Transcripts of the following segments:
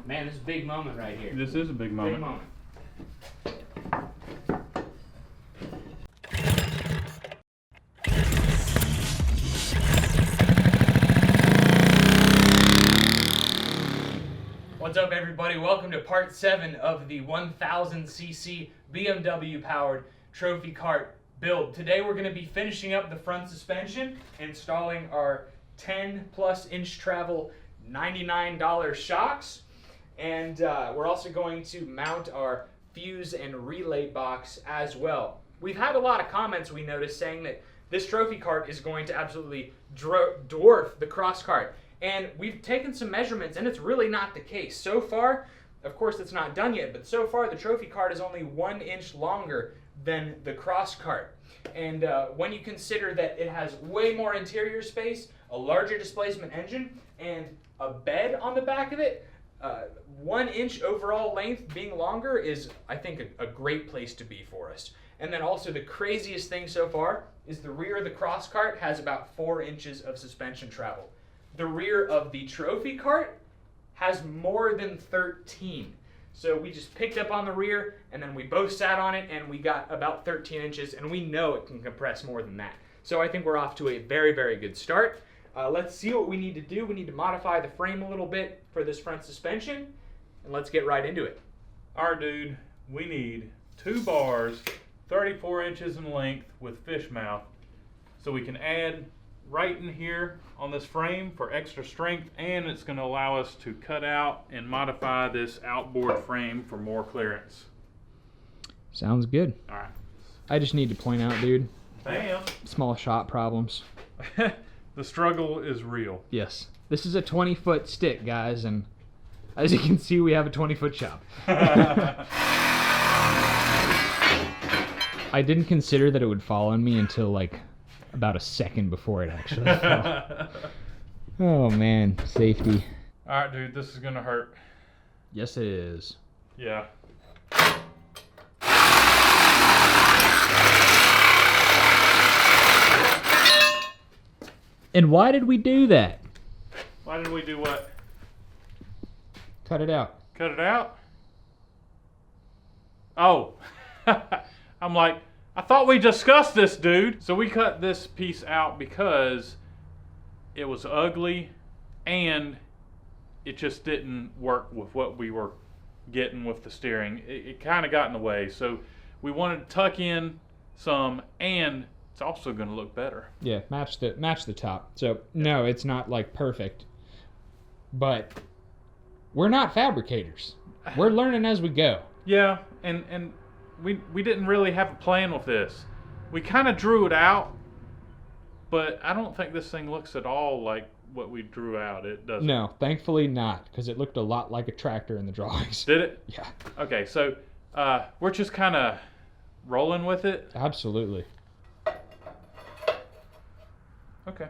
Man, this is a big moment right here. This is a big moment. Big moment. What's up, everybody? Welcome to part 7 of the 1000cc BMW powered trophy cart build. Today we're going to be finishing up the front suspension, installing our 10+ inch travel $99 shocks, and we're also going to mount our fuse and relay box as well. We've had a lot of comments, we noticed, saying that this trophy cart is going to absolutely dwarf the cross cart. And we've taken some measurements, and it's really not the case. So far, of course it's not done yet, but so far the trophy cart is only 1 inch longer than the cross cart. And when you consider that it has way more interior space, a larger displacement engine, and a bed on the back of it, 1 inch overall length being longer is, I think, a great place to be for us. And then also the craziest thing so far is the rear of the cross cart has about 4 inches of suspension travel. The rear of the trophy cart has more than 13. So we just picked up on the rear, and then we both sat on it, and we got about 13 inches, and we know it can compress more than that. So I think we're off to a very, very good start. Let's see what we need to do. We need to modify the frame a little bit for this front suspension, and let's get right into it. All right, dude, we need 2 bars, 34 inches in length with fish mouth, so we can add right in here on this frame for extra strength, and it's going to allow us to cut out and modify this outboard frame for more clearance. Sounds good. All right. I just need to point out, dude, Bam. small shot problems. The struggle is real. Yes. This is a 20-foot stick, guys, and as you can see, we have a 20-foot shop. I didn't consider that it would fall on me until like about a second before it actually fell. Oh man, safety. All right, dude, this is gonna hurt. Yes, it is. Yeah. And why did we do that? Why did we do what? Cut it out. Cut it out? Oh. I'm like, I thought we discussed this, dude. So we cut this piece out because it was ugly and it just didn't work with what we were getting with the steering. It kind of got in the way. So we wanted to tuck in some, and it's also going to look better. Yeah, match the top. So no, it's not like perfect, but we're not fabricators. We're learning as we go. Yeah, and we didn't really have a plan with this. We kind of drew it out, but I don't think this thing looks at all like what we drew out. It doesn't. No, thankfully not, because it looked a lot like a tractor in the drawings. Did it? Yeah. Okay, so we're just kind of rolling with it. Absolutely. Okay.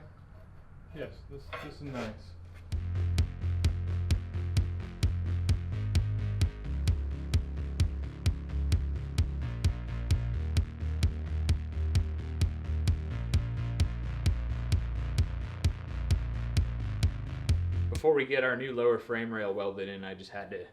Yes, this is nice. Before we get our new lower frame rail welded in, I just had to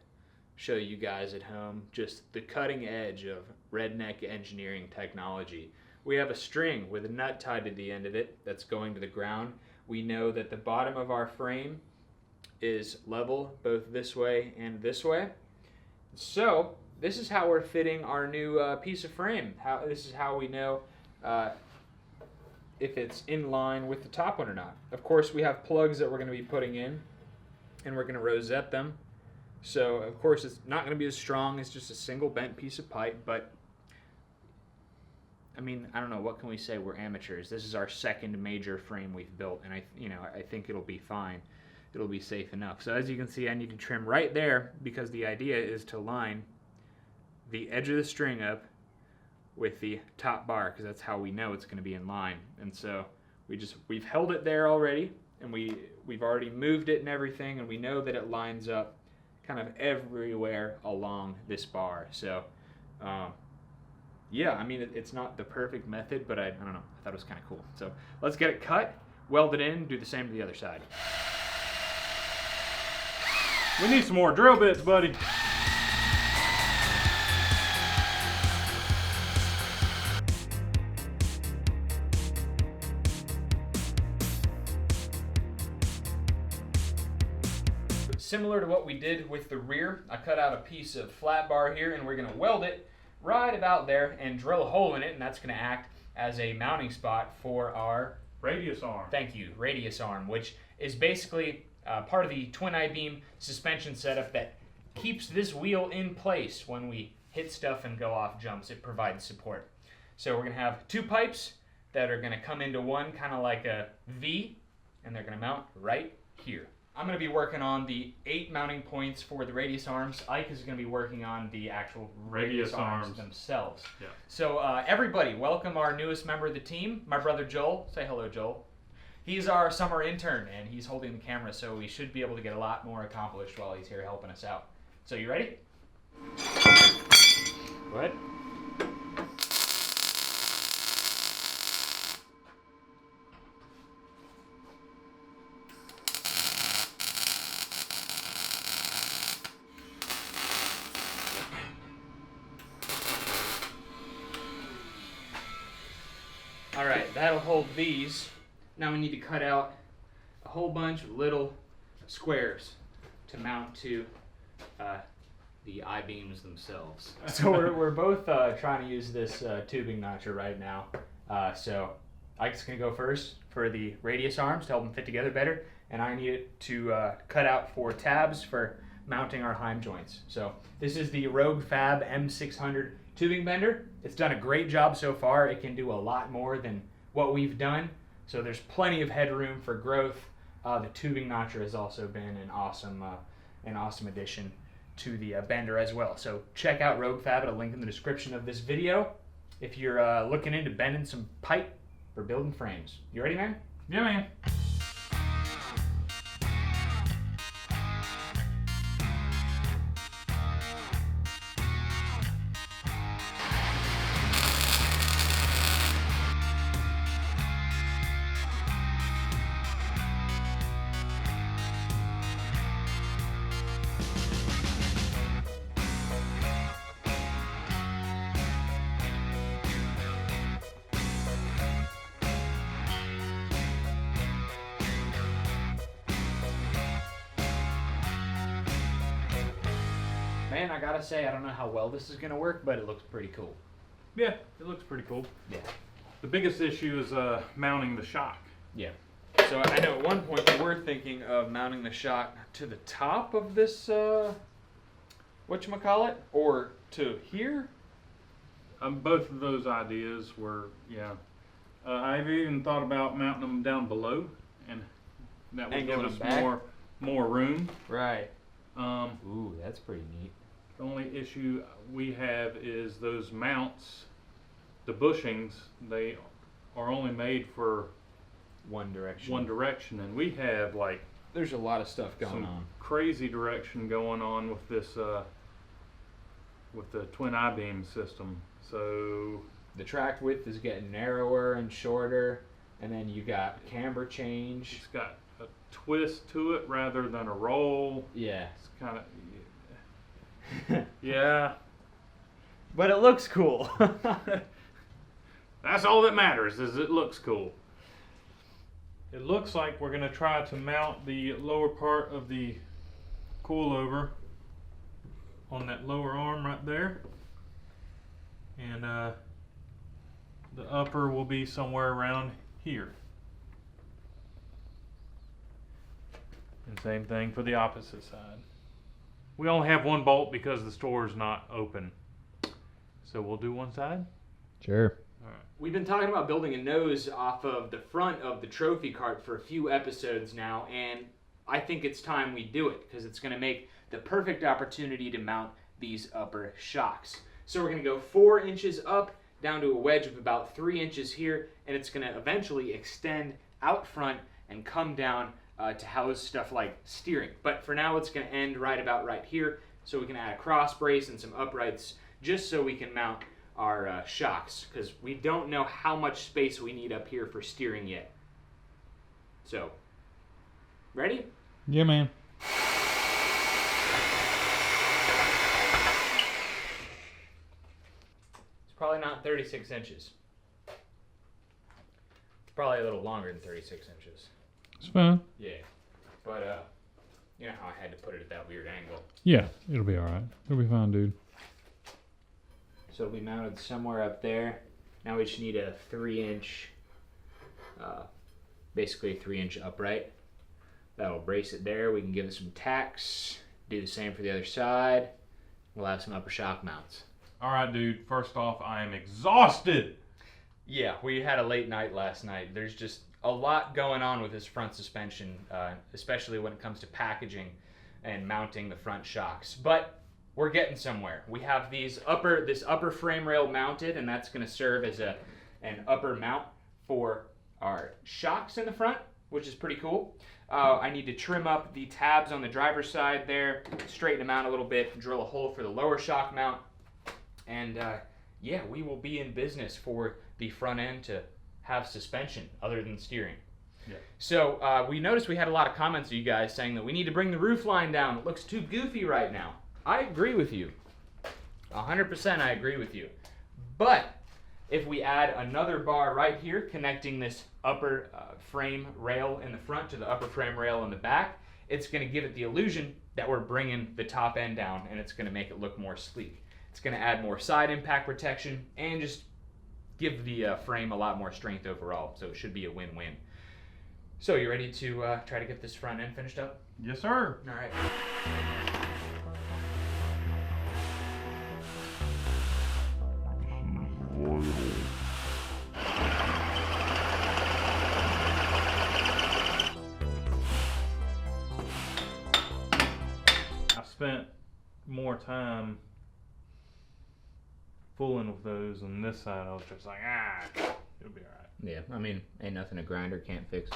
show you guys at home just the cutting edge of redneck engineering technology. We have a string with a nut tied to the end of it that's going to the ground. We know that the bottom of our frame is level both this way and this way. So this is how we're fitting our new piece of frame. This is how we know if it's in line with the top one or not. Of course, we have plugs that we're going to be putting in, and we're going to rosette them. So of course it's not going to be as strong as just a single bent piece of pipe, but I mean, I don't know, what can we say? We're amateurs. This is our second major frame we've built, and I think it'll be fine. It'll be safe enough. So as you can see, I need to trim right there because the idea is to line the edge of the string up with the top bar, because that's how we know it's going to be in line. And so we've held it there already, and we've already moved it and everything, and we know that it lines up kind of everywhere along this bar. So yeah, I mean, it's not the perfect method, but I don't know, I thought it was kind of cool. So let's get it cut, weld it in, do the same to the other side. We need some more drill bits, buddy. Similar to what we did with the rear, I cut out a piece of flat bar here and we're going to weld it right about there and drill a hole in it, and that's going to act as a mounting spot for our radius arm. Thank you, radius arm, which is basically part of the twin I-beam suspension setup that keeps this wheel in place when we hit stuff and go off jumps. It provides support. So we're going to have two pipes that are going to come into one, kind of like a V, and they're going to mount right here. I'm going to be working on the 8 mounting points for the radius arms. Ike is going to be working on the actual radius arms themselves. Yeah. So everybody, welcome our newest member of the team, my brother Joel. Say hello, Joel. He's our summer intern, and he's holding the camera, so we should be able to get a lot more accomplished while he's here helping us out. So you ready? Go ahead. All right, that'll hold these. Now we need to cut out a whole bunch of little squares to mount to the I-beams themselves. So we're both trying to use this tubing notcher right now. So Ike's gonna go first for the radius arms to help them fit together better, and I need it to cut out 4 tabs for mounting our heim joints. So this is the Rogue Fab M600 tubing bender. It's done a great job so far. It can do a lot more than what we've done, so there's plenty of headroom for growth. The tubing notcher has also been an awesome addition to the bender as well. So check out Rogue Fab at a link in the description of this video if you're looking into bending some pipe for building frames. You ready, man? Yeah, man. Man, I gotta say, I don't know how well this is gonna work, but it looks pretty cool. Yeah, it looks pretty cool. Yeah. The biggest issue is mounting the shock. Yeah. So I know at one point we were thinking of mounting the shock to the top of this, whatchamacallit, or to here. Both of those ideas were, yeah. I've even thought about mounting them down below, and that would give us more room. Right. Um, Ooh, that's pretty neat. The only issue we have is those mounts, the bushings, they are only made for One direction. one direction, and we have like There's a lot of stuff going some on. crazy direction going on with this with the twin I-beam system. So The track width is getting narrower and shorter, and then you got camber change. it's got a twist to it rather than a roll. Yeah. It's kind of yeah. But it looks cool. That's all that matters, is it looks cool. It looks like we're going to try to mount the lower part of the coilover on that lower arm right there. And the upper will be somewhere around here. And same thing for the opposite side. We only have one bolt because the store is not open. So we'll do one side. Sure. All right. We've been talking about building a nose off of the front of the trophy cart for a few episodes now, and I think it's time we do it because it's going to make the perfect opportunity to mount these upper shocks. So we're going to go 4 inches up down to a wedge of about 3 inches here, and it's going to eventually extend out front and come down to house stuff like steering. But for now, it's going to end right about right here, so we can add a cross brace and some uprights just so we can mount our shocks, because we don't know how much space we need up here for steering yet. So, ready? Yeah, man. probably not 36 inches. It's probably a little longer than 36 inches. It's fine. Yeah. But, you know how I had to put it at that weird angle. Yeah, it'll be all right. It'll be fine, dude. So it'll be mounted somewhere up there. Now we just need a 3-inch, basically a 3-inch upright. That'll brace it there. We can give it some tacks. Do the same for the other side. We'll have some upper shock mounts. All right, dude. First off, I am exhausted. Yeah, we had a late night last night. There's just a lot going on with this front suspension, especially when it comes to packaging and mounting the front shocks. But we're getting somewhere. We have this upper frame rail mounted, and that's going to serve as an upper mount for our shocks in the front, which is pretty cool. I need to trim up the tabs on the driver's side there, straighten them out a little bit, drill a hole for the lower shock mount, and yeah, we will be in business for the front end to have suspension other than steering. Yeah. So we noticed we had a lot of comments of you guys saying that we need to bring the roof line down. It looks too goofy right now. I agree with you. 100% I agree with you. But if we add another bar right here connecting this upper frame rail in the front to the upper frame rail in the back, it's going to give it the illusion that we're bringing the top end down, and it's going to make it look more sleek. It's going to add more side impact protection and just give the frame a lot more strength overall, so it should be a win-win. So you ready to try to get this front end finished up? Yes, sir. All right. I spent more time fooling with those on this side. I was just like, it'll be all right. Yeah, I mean, ain't nothing a grinder can't fix.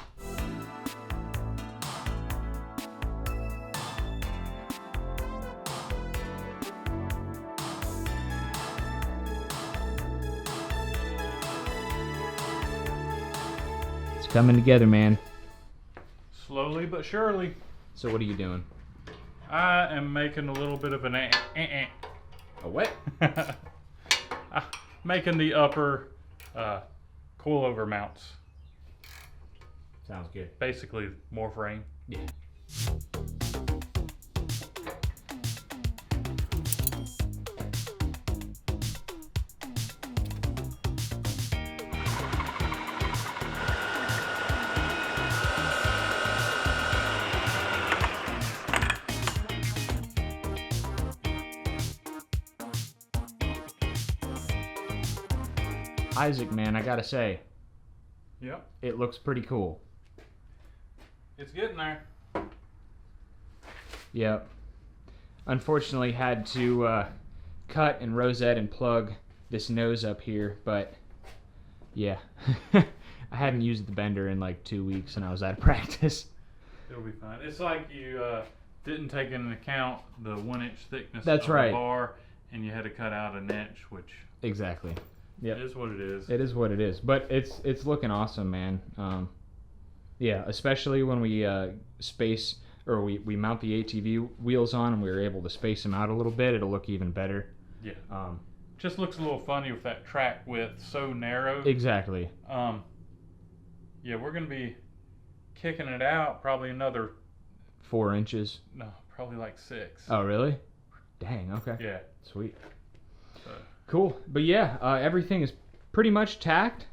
It's coming together, man. Slowly but surely. So what are you doing? I am making a little bit of an A what? making the upper coilover mounts. Sounds good. Basically, more frame. Yeah. Isaac, man, I gotta say, Yep. it looks pretty cool. It's getting there. Yep. Unfortunately, had to cut and rosette and plug this nose up here, but yeah, I hadn't used the bender in like 2 weeks, and I was out of practice. It'll be fine. It's like you didn't take into account the 1-inch thickness That's of right. the bar, and you had to cut out an inch, which Exactly. Yep. it is what it is. It is what it is, but it's looking awesome, man. Yeah, especially when we space or we mount the ATV wheels on and we were able to space them out a little bit. It'll look even better. Yeah. Just looks a little funny with that track width so narrow. Exactly. Yeah, we're gonna be kicking it out probably another 4 inches. probably like 6. Oh, really? Dang. Okay. Yeah. Sweet. So. Cool. But yeah, everything is pretty much tacked.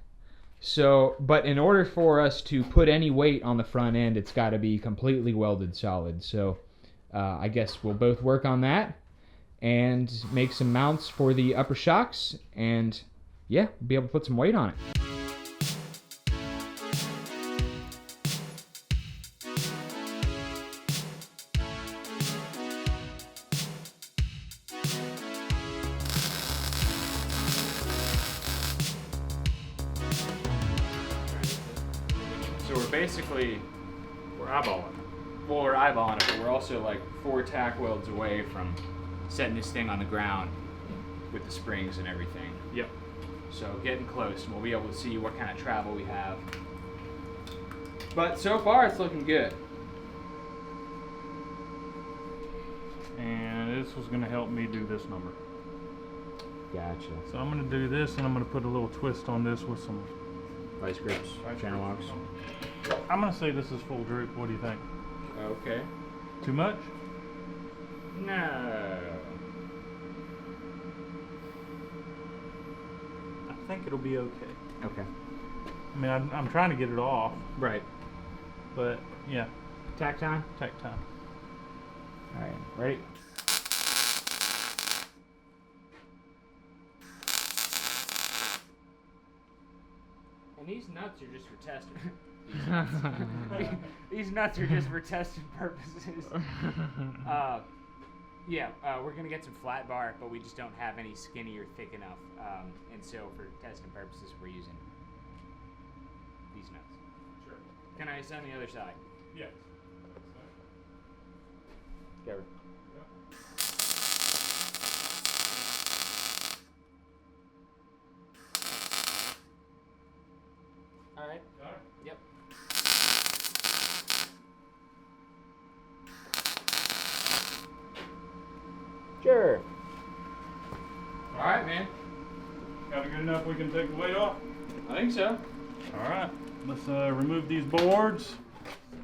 So, but in order for us to put any weight on the front end, it's got to be completely welded solid. So, I guess we'll both work on that and make some mounts for the upper shocks, and yeah, be able to put some weight on it. So we're eyeballing. Well, we're eyeballing it, but we're also like 4 tack welds away from setting this thing on the ground with the springs and everything. Yep. So getting close, and we'll be able to see what kind of travel we have. But so far, it's looking good. And this was gonna help me do this number. Gotcha. So I'm gonna do this, and I'm gonna put a little twist on this with some Vice grips, channel locks. I'm gonna say this is full droop. What do you think? Okay. Too much? No. I think it'll be okay. Okay. I mean, I'm trying to get it off, Right. but yeah, Tack time? tack time. Alright, ready? And these nuts are just for testing. These nuts are just for testing purposes. We're gonna get some flat bar, but we just don't have any skinny or thick enough. And so for testing purposes, we're using these nuts. Sure. Can I send the other side? Yes. Go. All right. Got it? Yep. Sure. All right, man. Got it good enough we can take the weight off? I think so. All right. Let's remove these boards.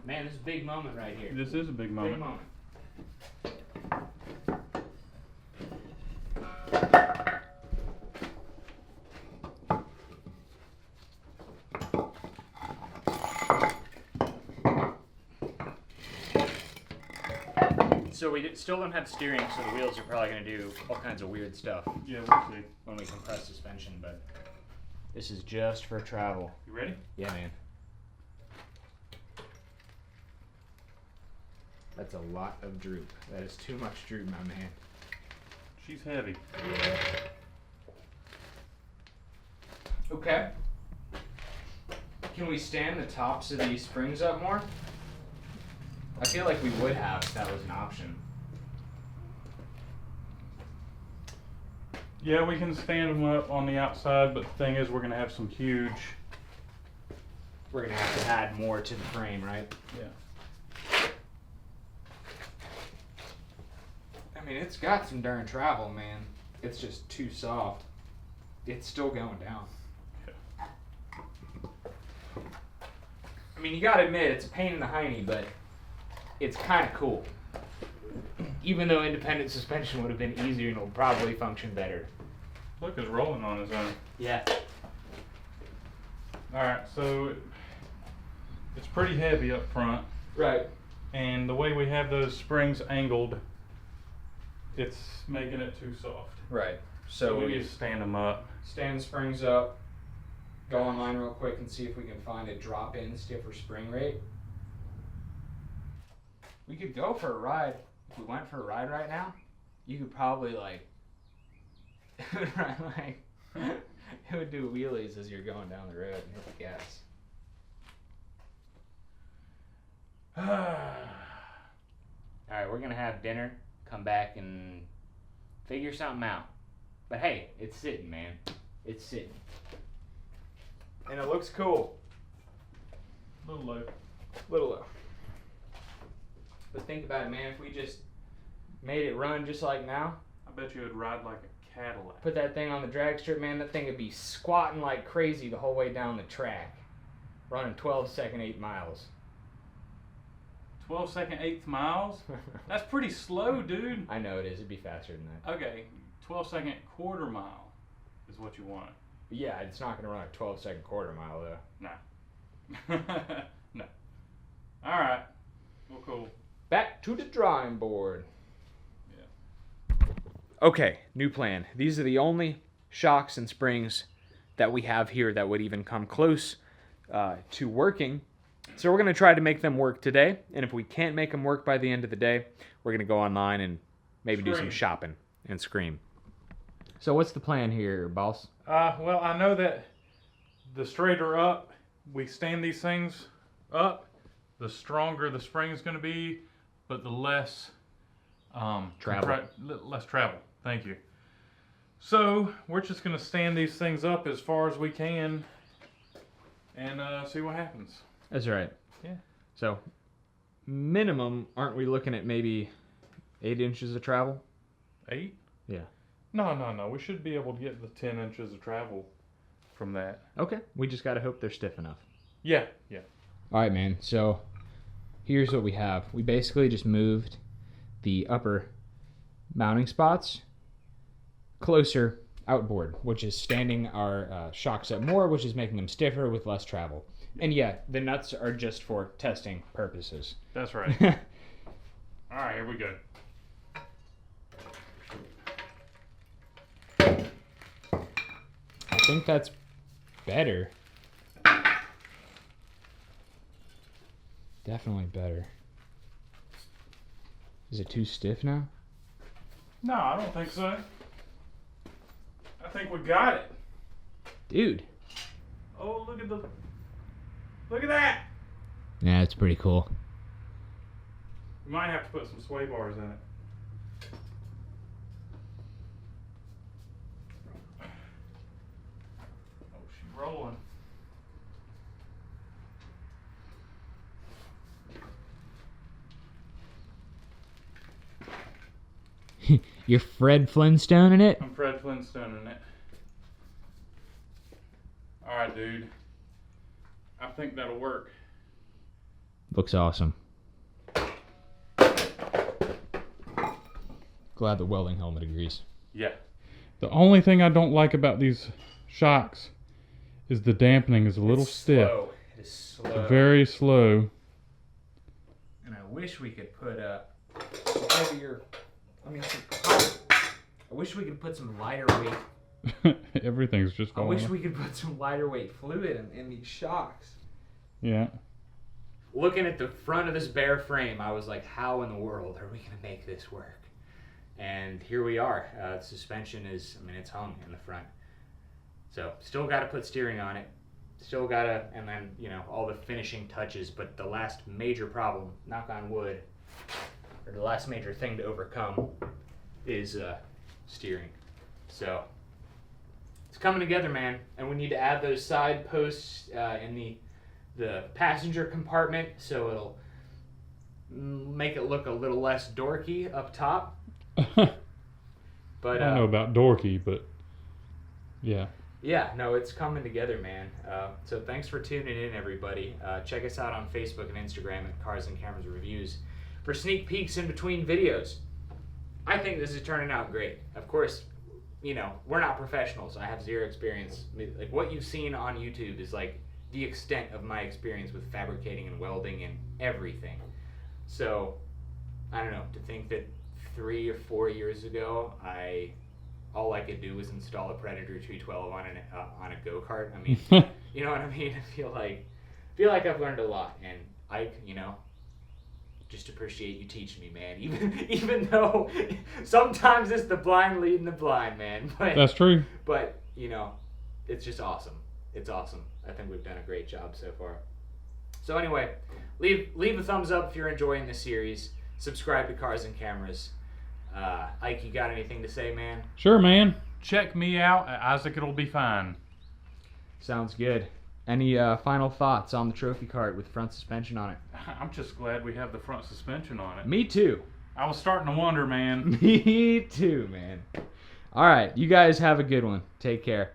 Man, this is a big moment right here. This is a big Big moment. moment. So we still don't have steering, so the wheels are probably going to do all kinds of weird stuff Yeah, we'll see. when we compress suspension, but this is just for travel. You ready? Yeah, man. That's a lot of droop. That is too much droop, my man. She's heavy. Okay. Can we stand the tops of these springs up more? I feel like we would have if that was an option. Yeah, we can stand them up on the outside, but the thing is we're going to have some huge... We're gonna have to add more to the frame, right? Yeah. I mean, it's got some darn travel, man. It's just too soft. It's still going down. Yeah. I mean, you gotta admit, it's a pain in the hiney, but it's kind of cool. Even though independent suspension would have been easier and will probably function better. Look, it's rolling on its own. Yeah. Alright, so it's pretty heavy up front, Right. and the way we have those springs angled, it's making it too soft. Right. So So we we just stand them up. stand the springs up, go online real quick and see if we can find a drop-in stiffer spring rate. We could go for a ride. If we went for a ride right now, you could probably like, it would run like, it would do wheelies as you're going down the road and hit the gas. Alright, we're gonna have dinner, come back and figure something out. But hey, it's sitting, man. It's sitting. And it looks cool. A little low. Little low. But think about it, man. If we just made it run just like now, I bet you it'd ride like a Cadillac. put that thing on the drag strip, man, that thing would be squatting like crazy the whole way down the track. Running 12-second 8 miles. 12-second 1/8 miles? That's pretty slow, dude. I know it is. It'd be faster than that. Okay, 12-second 1/4 mile is what you want. But yeah, it's not going to run a 12-second 1/4 mile, though. No. No. Alright. Well, cool. Back to the drawing board. Yeah. Okay, new plan. These are the only shocks and springs that we have here that would even come close to working. So we're going to try to make them work today. And if we can't make them work by the end of the day, we're going to go online and maybe do some Scream. shopping and scream. So what's the plan here, boss? Well, I know that the straighter up we stand these things up, the stronger the spring is going to be, but the less Travel. less travel. Thank you. So we're just going to stand these things up as far as we can and see what happens. That's right. Yeah. So, minimum, aren't we looking at maybe 8 inches of travel? 8? Yeah. No. We should be able to get the 10 inches of travel from that. Okay. We just gotta hope they're stiff enough. Yeah. All right, man. So here's what we have. We basically just moved the upper mounting spots closer outboard, which is standing our shocks up more, which is making them stiffer with less travel. And yeah, the nuts are just for testing purposes. That's right. All right, here we go. I think that's better. Definitely better. Is it too stiff now? No, I don't think so. I think we got it. Dude. Oh, look at that. Yeah, it's pretty cool. We might have to put some sway bars in it. Oh, she's rolling. You're Fred Flintstone in it? I'm Fred Flintstone in it. All right, dude. I think that'll work. Looks awesome. Glad the welding helmet agrees. Yeah. The only thing I don't like about these shocks is the dampening is a little stiff. Slow. It is slow. Very slow. And I wish we could put heavier. I wish we could put some lighter weight. Everything's just I falling wish off. we could put some lighter weight fluid in these shocks. Yeah. Looking at the front of this bare frame, I was like, how in the world are we going to make this work? And here we are. The suspension is, it's hung in the front. So, still got to put steering on it. Still got to, and then, all the finishing touches. But the last major problem, knock on wood, or the last major thing to overcome is steering. So, it's coming together, man. And we need to add those side posts in the passenger compartment so it'll make it look a little less dorky up top. But I don't know about dorky, but yeah. Yeah, no, it's coming together, man. So thanks for tuning in, everybody. Check us out on Facebook and Instagram at Cars and Cameras Reviews for sneak peeks in between videos. I think this is turning out great. Of course, we're not professionals. I have zero experience. Like, what you've seen on YouTube is like the extent of my experience with fabricating and welding and everything. So, I don't know, to think that 3 or 4 years ago, all I could do was install a Predator 212 on a go-kart. You know what I mean? I feel like I've learned a lot, and I, just appreciate you teaching me, man. Even though sometimes it's the blind leading the blind, man. But, That's true. But it's just awesome. It's awesome. I think we've done a great job so far. So anyway, leave a thumbs up if you're enjoying the series. Subscribe to Cars and Cameras. Ike, you got anything to say, man? Sure, man. Check me out at Isaac It'll Be Fine. Sounds good. Any final thoughts on the trophy cart with front suspension on it? I'm just glad we have the front suspension on it. Me too. I was starting to wonder, man. Me too, man. All right, you guys have a good one. Take care.